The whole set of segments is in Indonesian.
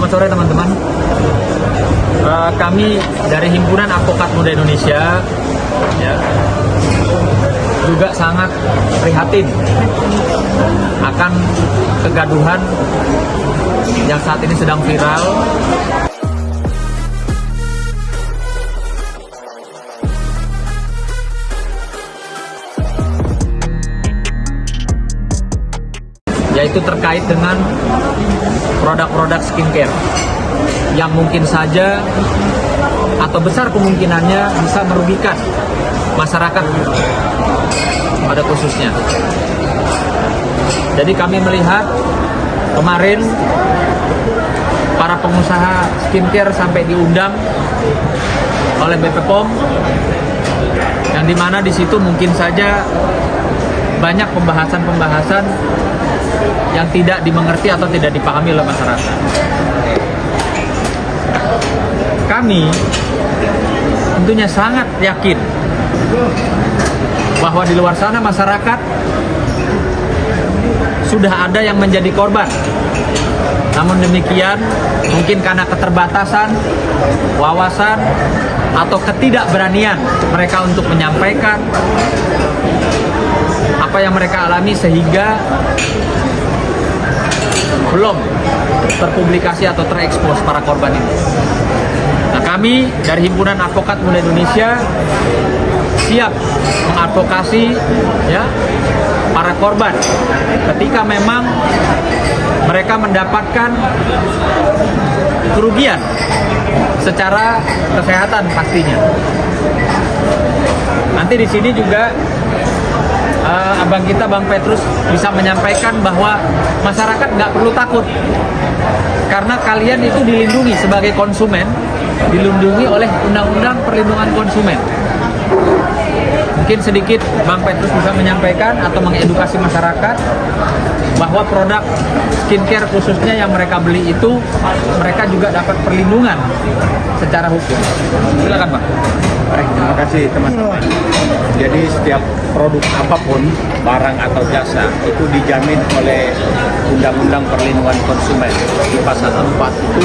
Selamat sore teman-teman. Kami dari Himpunan Advokat Muda Indonesia juga sangat prihatin akan kegaduhan yang saat ini sedang viral, yaitu terkait dengan produk-produk skincare yang mungkin saja atau besar kemungkinannya bisa merugikan masyarakat pada khususnya. Jadi kami melihat kemarin para pengusaha skincare sampai diundang oleh BP POM, yang dimana di situ mungkin saja banyak pembahasan-pembahasan yang tidak dimengerti atau tidak dipahami oleh masyarakat. Kami tentunya sangat yakin bahwa di luar sana masyarakat sudah ada yang menjadi korban. Namun demikian, mungkin karena keterbatasan wawasan atau ketidakberanian mereka untuk menyampaikan apa yang mereka alami, sehingga belum terpublikasi atau terekspos para korban ini. Nah, kami dari Himpunan Advokat Muda Indonesia siap mengadvokasi para korban ketika memang mereka mendapatkan kerugian secara kesehatan pastinya. Nanti di sini juga abang kita, Bang Petrus, bisa menyampaikan bahwa masyarakat nggak perlu takut, karena kalian itu dilindungi sebagai konsumen, dilindungi oleh Undang-Undang Perlindungan Konsumen. Mungkin sedikit Bang Petrus bisa menyampaikan atau mengedukasi masyarakat bahwa produk skincare khususnya yang mereka beli itu, mereka juga dapat perlindungan secara hukum. Silakan, Bang. Baik, terima kasih teman-teman. Jadi setiap produk apapun, barang atau jasa, itu dijamin oleh Undang-Undang Perlindungan Konsumen. Di pasal 4 itu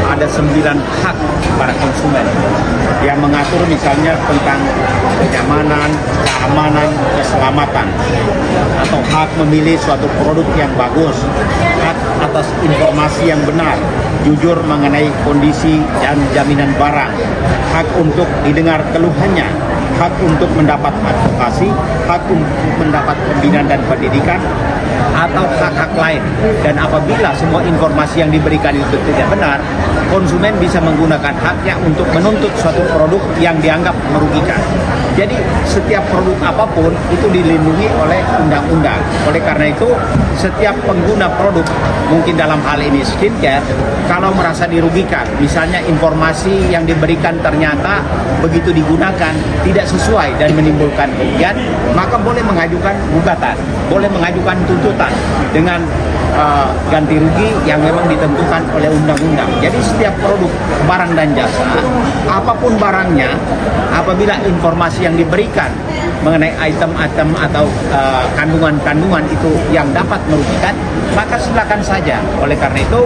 ada 9 hak para konsumen yang mengatur misalnya tentang kenyamanan, keamanan, keselamatan, atau hak memilih suatu produk yang bagus, hak atas informasi yang benar, jujur mengenai kondisi dan jaminan barang, hak untuk didengar keluhannya, hak untuk mendapat advokasi, hak untuk mendapat pembinaan dan pendidikan, atau hak-hak lain. Dan apabila semua informasi yang diberikan itu tidak benar, konsumen bisa menggunakan haknya untuk menuntut suatu produk yang dianggap merugikan. Jadi setiap produk apapun itu dilindungi oleh undang-undang. Oleh karena itu, setiap pengguna produk, mungkin dalam hal ini skincare, kalau merasa dirugikan, misalnya informasi yang diberikan ternyata begitu digunakan tidak sesuai dan menimbulkan kerugian, maka boleh mengajukan gugatan, boleh mengajukan tuntutan dengan ganti rugi yang memang ditentukan oleh undang-undang. Jadi setiap produk, barang dan jasa, apapun barangnya, apabila informasi yang diberikan mengenai item-item atau kandungan-kandungan itu yang dapat merugikan, maka silakan saja. Oleh karena itu,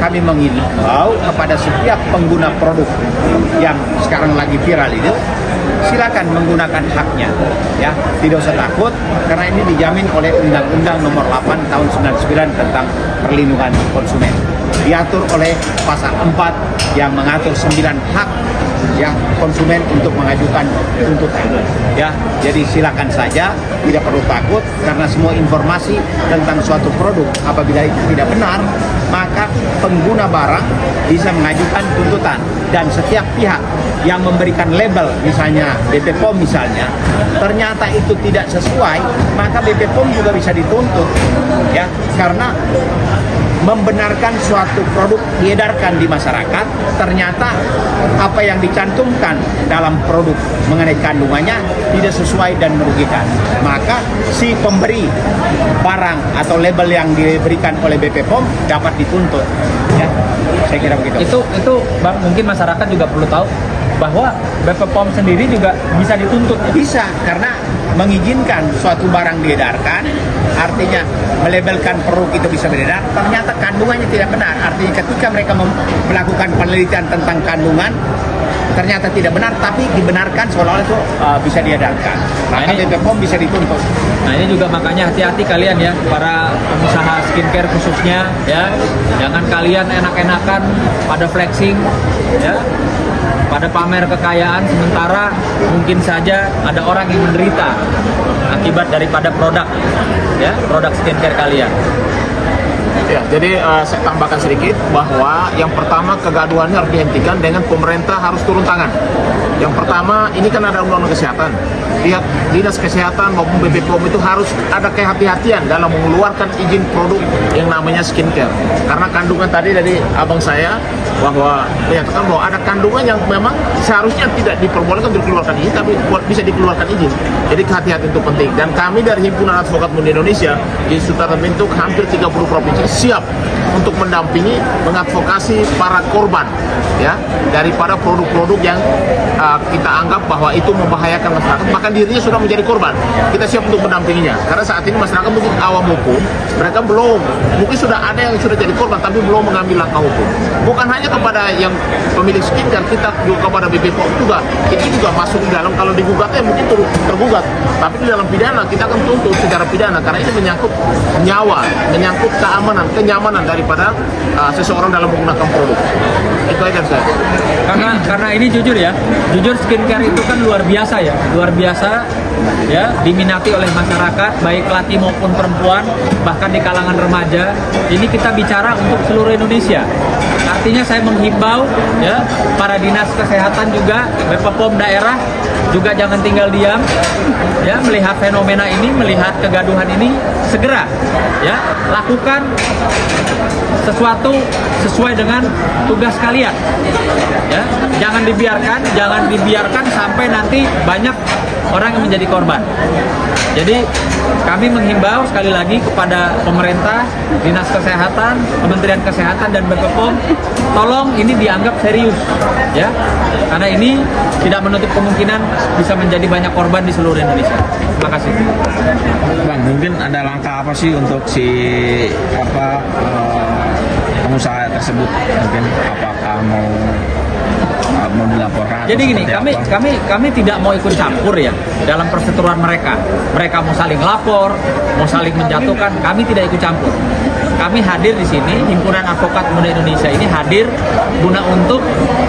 kami mengimbau kepada setiap pengguna produk yang sekarang lagi viral itu, silakan menggunakan haknya, ya, tidak usah takut, karena ini dijamin oleh Undang-Undang Nomor 8 Tahun 99 tentang Perlindungan Konsumen. Diatur oleh pasal 4 yang mengatur 9 hak yang konsumen untuk mengajukan tuntutan. Ya, jadi silakan saja, tidak perlu takut, karena semua informasi tentang suatu produk apabila itu tidak benar, maka pengguna barang bisa mengajukan tuntutan. Dan setiap pihak yang memberikan label, misalnya BP POM misalnya, ternyata itu tidak sesuai, maka BP POM juga bisa dituntut, ya, karena membenarkan suatu produk diedarkan di masyarakat, ternyata apa yang dicantumkan dalam produk mengenai kandungannya tidak sesuai dan merugikan, maka si pemberi barang atau label yang diberikan oleh BP POM dapat dituntut, ya. Saya kira begitu. Itu Bang, mungkin masyarakat juga perlu tahu bahwa BP POM sendiri juga bisa dituntut. Bisa, karena mengizinkan suatu barang diedarkan artinya melabelkan produk itu bisa beredar, ternyata kandungannya tidak benar. Artinya ketika mereka melakukan penelitian tentang kandungan, ternyata tidak benar, tapi dibenarkan seolah-olah itu bisa diedarkan. Maka BPOM bisa dituntut. Nah ini juga makanya hati-hati kalian ya, para pengusaha skincare khususnya ya, jangan kalian enak-enakan pada flexing ya, pada pamer kekayaan, sementara mungkin saja ada orang yang menderita akibat daripada produk ya, produk skincare kalian. Ya, jadi saya tambahkan sedikit bahwa yang pertama kegaduhannya harus dihentikan dengan pemerintah harus turun tangan. Yang pertama, ini kan ada undang-undang kesehatan. Pihak dinas kesehatan maupun BPOM itu harus ada kehati-hatian dalam mengeluarkan izin produk yang namanya skincare. Karena kandungan tadi dari abang saya bahwa menyatakan bahwa ada kandungan yang memang seharusnya tidak diperbolehkan untuk dikeluarkan izin, tapi bisa dikeluarkan izin. Jadi kehati-hatian itu penting. Dan kami dari Himpunan Advokat Muda Indonesia yang sudah terbentuk hampir 30 provinsi siap untuk mendampingi, mengadvokasi para korban ya daripada produk-produk yang kita anggap bahwa itu membahayakan masyarakat, bahkan dirinya sudah menjadi korban. Kita siap untuk mendampinginya karena saat ini masyarakat mungkin awam hukum, mereka mungkin sudah ada yang sudah jadi korban tapi belum mengambil langkah hukum. Bukan hanya kepada yang pemilik skincare, kita juga kepada BPOM juga. Ini juga masuk di dalam, kalau digugatnya mungkin tergugat, tapi di dalam pidana kita akan tuntut secara pidana karena ini menyangkut nyawa, menyangkut keamanan, kenyamanan daripada seseorang dalam menggunakan produk. Itu aja saya. Karena ini jujur ya, jujur skincare itu kan luar biasa ya, luar biasa ya, diminati oleh masyarakat baik laki maupun perempuan, bahkan di kalangan remaja. Ini kita bicara untuk seluruh Indonesia. Artinya saya menghimbau ya, para dinas kesehatan juga, BPOM daerah juga jangan tinggal diam ya, melihat fenomena ini, melihat kegaduhan ini, segera ya lakukan sesuatu sesuai dengan tugas kalian ya, jangan dibiarkan sampai nanti banyak orang yang menjadi korban. Jadi kami menghimbau sekali lagi kepada pemerintah, dinas kesehatan, Kementerian Kesehatan dan BPOM, tolong ini dianggap serius ya, karena ini tidak menutup kemungkinan bisa menjadi banyak korban di seluruh Indonesia. Terima kasih. Bang, mungkin ada langkah apa sih untuk pengusaha tersebut? Mungkin apakah mau dilaporkan? Jadi gini, kami tidak mau ikut campur ya dalam perseteruan mereka. Mereka mau saling lapor, mau saling menjatuhkan, kami tidak ikut campur. Kami hadir di sini, Himpunan Advokat Muda Indonesia ini hadir guna untuk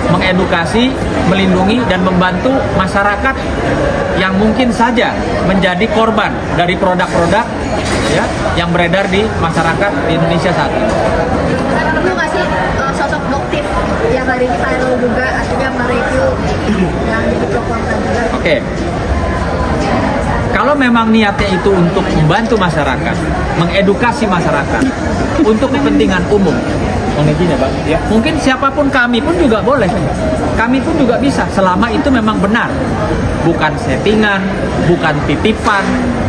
mengedukasi, melindungi dan membantu masyarakat yang mungkin saja menjadi korban dari produk-produk ya yang beredar di masyarakat di Indonesia saat ini. Perlu nggak sih sosok dokter yang hari ini viral juga, artinya mereview yang jadi pro-kontra juga? Oke. Kalau memang niatnya itu untuk membantu masyarakat, mengedukasi masyarakat untuk kepentingan umum, mungkin siapapun, kami pun juga boleh, kami pun juga bisa, selama itu memang benar, bukan settingan, bukan titipan,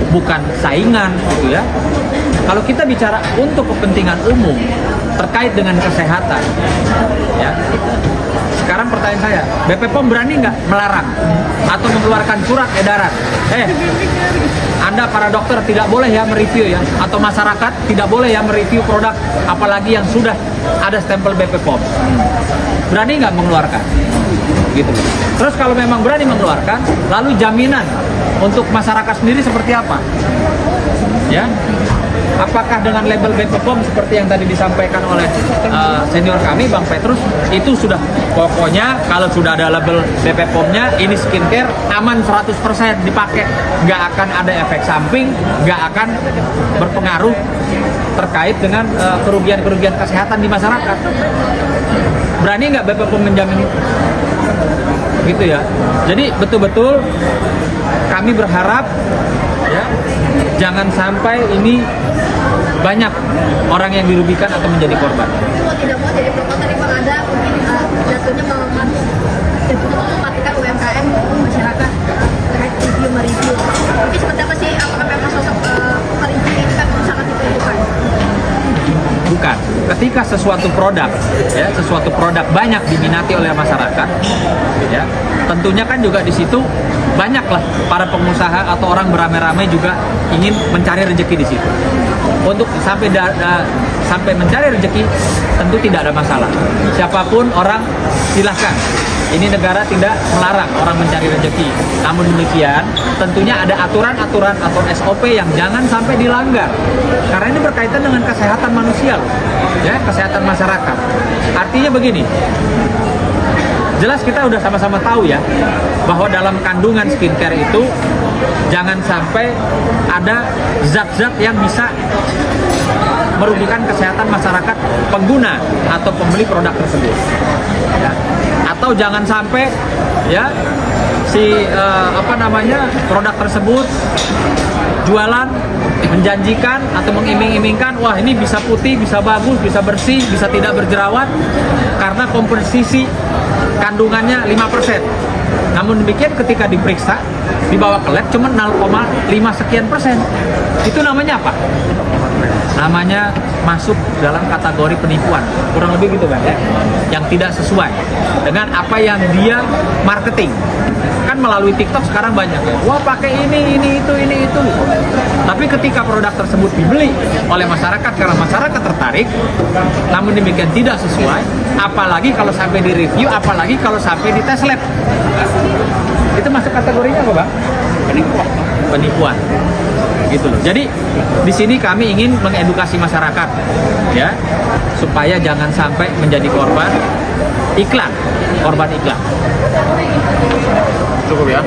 bukan saingan, gitu ya. Kalau kita bicara untuk kepentingan umum terkait dengan kesehatan, ya. Sekarang pertanyaan saya, BPOM berani nggak melarang atau mengeluarkan surat edaran? Anda para dokter tidak boleh ya mereview ya, atau masyarakat tidak boleh ya mereview produk, apalagi yang sudah ada stempel BPOM. Berani nggak mengeluarkan? Gitu. Terus kalau memang berani mengeluarkan, lalu jaminan untuk masyarakat sendiri seperti apa? Ya. Apakah dengan label BPOM seperti yang tadi disampaikan oleh senior kami Bang Petrus, itu sudah pokoknya kalau sudah ada label BPOM-nya ini skincare aman 100% dipakai, nggak akan ada efek samping, nggak akan berpengaruh terkait dengan kerugian-kerugian kesehatan di masyarakat. Berani nggak BPOM menjamin itu? Gitu ya. Jadi betul-betul kami berharap ya, jangan sampai ini banyak orang yang dirugikan atau menjadi korban. Mau tidak mau jadi pro-kontra, memang ada mungkin jatuhnya mematikan UMKM masyarakat terkait mereview. Mungkin seperti apa sih, apakah memang sosok paling tinggi ini kan sangat diperlukan? Bukan. Ketika sesuatu produk, ya, sesuatu produk banyak diminati oleh masyarakat, ya, tentunya kan juga di situ banyaklah para pengusaha atau orang beramai-ramai juga ingin mencari rezeki di situ. Untuk sampai mencari rezeki tentu tidak ada masalah. Siapapun orang silahkan. Ini negara tidak melarang orang mencari rezeki. Namun demikian, tentunya ada aturan-aturan atau SOP yang jangan sampai dilanggar. Karena ini berkaitan dengan kesehatan manusia loh, ya, kesehatan masyarakat. Artinya begini, jelas kita udah sama-sama tahu ya, bahwa dalam kandungan skincare itu jangan sampai ada zat-zat yang bisa merugikan kesehatan masyarakat pengguna atau pembeli produk tersebut. Ya. Atau jangan sampai ya produk tersebut jualan menjanjikan atau mengiming-imingkan, wah ini bisa putih, bisa bagus, bisa bersih, bisa tidak berjerawat karena komposisi kandungannya 5%. Namun demikian ketika diperiksa dibawa ke lab cuma 0,5 sekian persen. Itu namanya apa? Namanya masuk dalam kategori penipuan, kurang lebih gitu kan ya, yang tidak sesuai dengan apa yang dia marketing. Kan melalui TikTok sekarang banyak ya, wah pakai ini itu. Tapi ketika produk tersebut dibeli oleh masyarakat karena masyarakat tertarik, namun demikian tidak sesuai, apalagi kalau sampai di review, apalagi kalau sampai di tes lab, itu masuk kategorinya apa bang? Penipuan. Gitu loh. Jadi di sini kami ingin mengedukasi masyarakat ya, supaya jangan sampai menjadi korban iklan. Cukup ya.